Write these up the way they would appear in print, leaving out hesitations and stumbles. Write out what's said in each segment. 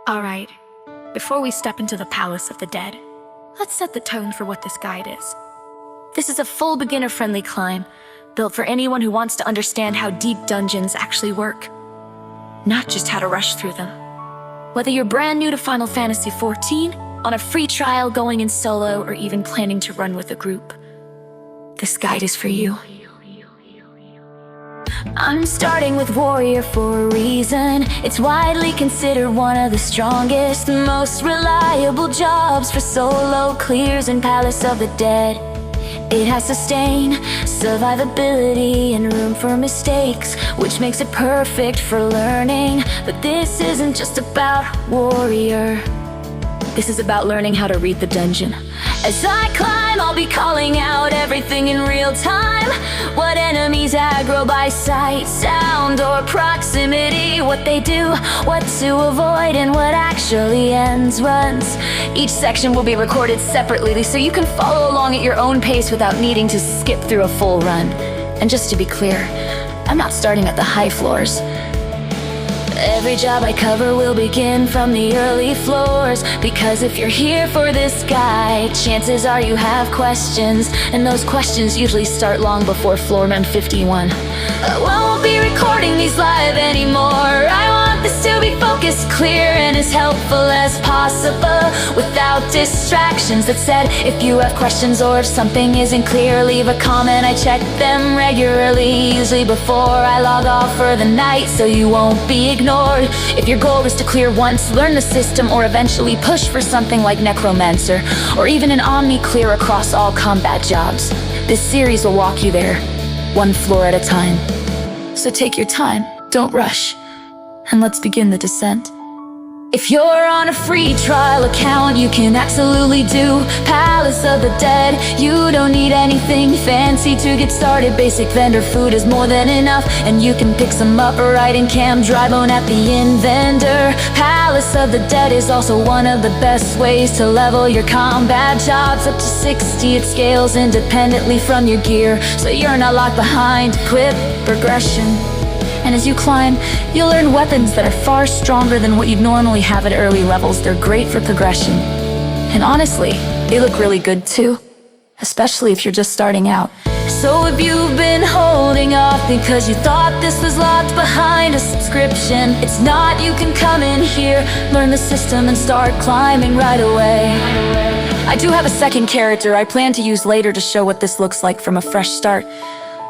Alright, before we step into the Palace of the Dead, let's set the tone for what this guide is. This is a full beginner-friendly climb, built for anyone who wants to understand how deep dungeons actually work, not just how to rush through them. Whether you're brand new to Final Fantasy XIV, on a free trial going in solo, or even planning to run with a group, this guide is for you. I'm starting with Warrior for a reason. It's widely considered one of the strongest, most reliable jobs for solo clears in Palace of the Dead. It has sustain, survivability, and room for mistakes, which makes it perfect for learning. But this isn't just about Warrior. This is about learning how to read the dungeon. As I climb, I'll be calling out everything in real time. What enemies aggro by sight, sound, or proximity. What they do, what to avoid, and what actually ends runs. Each section will be recorded separately so you can follow along at your own pace without needing to skip through a full run. And just to be clear, I'm not starting at the high floors. Every job I cover will begin from the early floors, because if you're here for this guide, chances are you have questions, and those questions usually start long before floor man 51. I won't be recording these live anymore. I want this to be focused, clear, and as helpful as possible, without distractions. That said, if you have questions or if something isn't clear, leave a comment. I check them regularly, usually before I log off for the night, so you won't be ignored. If your goal is to clear once, learn the system, or eventually push for something like Necromancer, or even an Omni clear across all combat jobs, this series will walk you there, one floor at a time. So take your time, don't rush, and let's begin the descent. If you're on a free trial account, you can absolutely do Palace of the Dead. You don't need anything fancy to get started. Basic vendor food is more than enough, and you can pick some up right in camp, dry bone at the inn vendor. Palace of the Dead is also one of the best ways to level your combat jobs up to 60. It scales independently from your gear, so you're not locked behind equip progression. And as you climb, you'll learn weapons that are far stronger than what you'd normally have at early levels. They're great for progression. And honestly, they look really good too, especially if you're just starting out. So if you've been holding off because you thought this was locked behind a subscription, it's not. You can come in here, learn the system, and start climbing right away. I do have a second character I plan to use later to show what this looks like from a fresh start,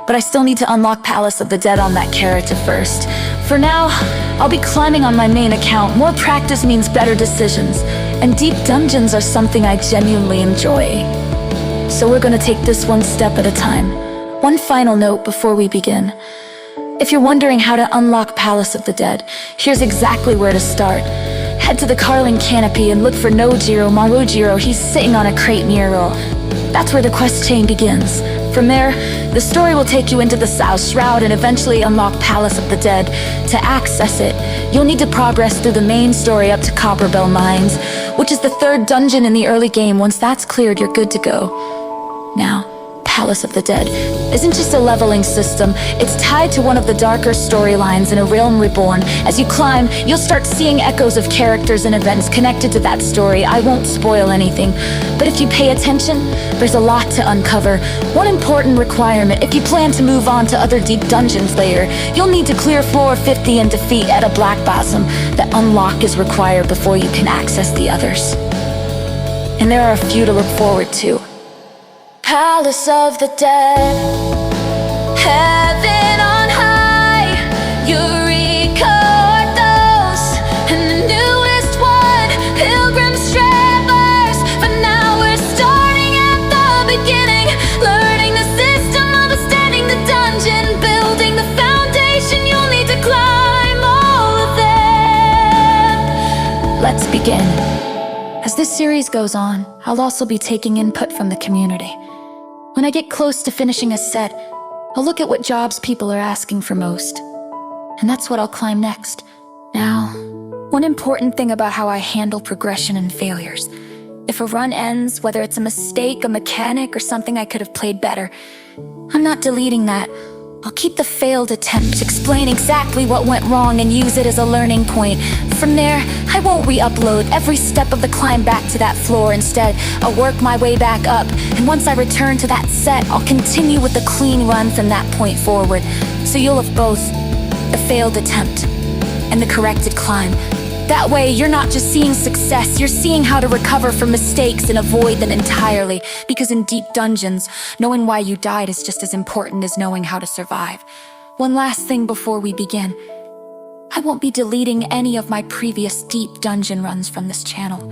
but I still need to unlock Palace of the Dead on that character first. For now, I'll be climbing on my main account. More practice means better decisions, and deep dungeons are something I genuinely enjoy. So we're gonna take this one step at a time. One final note before we begin. If you're wondering how to unlock Palace of the Dead, here's exactly where to start. Head to the Carling Canopy and look for Nojiro Marujiro. He's sitting on a crate mural. That's where the quest chain begins. From there, the story will take you into the South Shroud and eventually unlock Palace of the Dead. To access it, you'll need to progress through the main story up to Copperbell Mines, which is the third dungeon in the early game. Once that's cleared, you're good to go. Now, Palace of the Dead isn't just a leveling system, it's tied to one of the darker storylines in A Realm Reborn. As you climb, you'll start seeing echoes of characters and events connected to that story. I won't spoil anything, but if you pay attention, there's a lot to uncover. One important requirement: if you plan to move on to other deep dungeons later, you'll need to clear floor 50 and defeat Etta Blackbosom. The unlock is required before you can access the others. And there are a few to look forward to. Palace of the Dead, heaven on high, Eureka Orthos, and the newest one, Pilgrim's Traverse. For now we're starting at the beginning, learning the system, understanding the dungeon, building the foundation. You'll need to climb all of them. Let's begin. As this series goes on, I'll also be taking input from the community. When I get close to finishing a set, I'll look at what jobs people are asking for most, and that's what I'll climb next. Now, one important thing about how I handle progression and failures. If a run ends, whether it's a mistake, a mechanic, or something I could have played better, I'm not deleting that. I'll keep the failed attempts, explain exactly what went wrong and use it as a learning point. From there, I won't re-upload every step of the climb back to that floor. Instead, I'll work my way back up, and once I return to that set, I'll continue with the clean run from that point forward. So you'll have both the failed attempt and the corrected climb. That way, you're not just seeing success, you're seeing how to recover from mistakes and avoid them entirely. Because in deep dungeons, knowing why you died is just as important as knowing how to survive. One last thing before we begin. I won't be deleting any of my previous deep dungeon runs from this channel.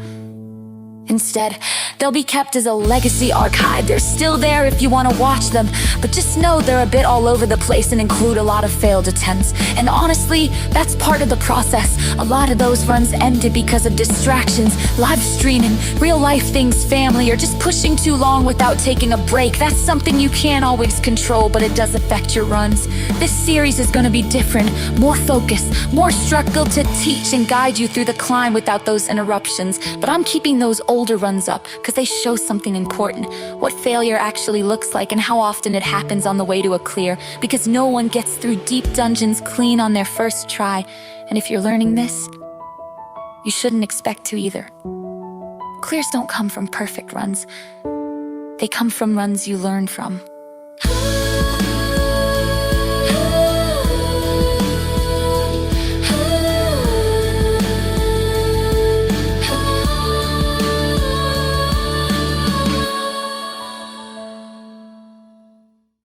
Instead, they'll be kept as a legacy archive. They're still there if you want to watch them, but just know they're a bit all over the place and include a lot of failed attempts. And honestly, that's part of the process. A lot of those runs ended because of distractions, live streaming, real life things, family, or just pushing too long without taking a break. That's something you can't always control, but it does affect your runs. This series is going to be different, more focused, more struggle to teach and guide you through the climb without those interruptions. But I'm keeping those older runs up because they show something important, what failure actually looks like and how often it happens on the way to a clear, because no one gets through deep dungeons clean on their first try. And if you're learning this, you shouldn't expect to either. Clears don't come from perfect runs. They come from runs you learn from.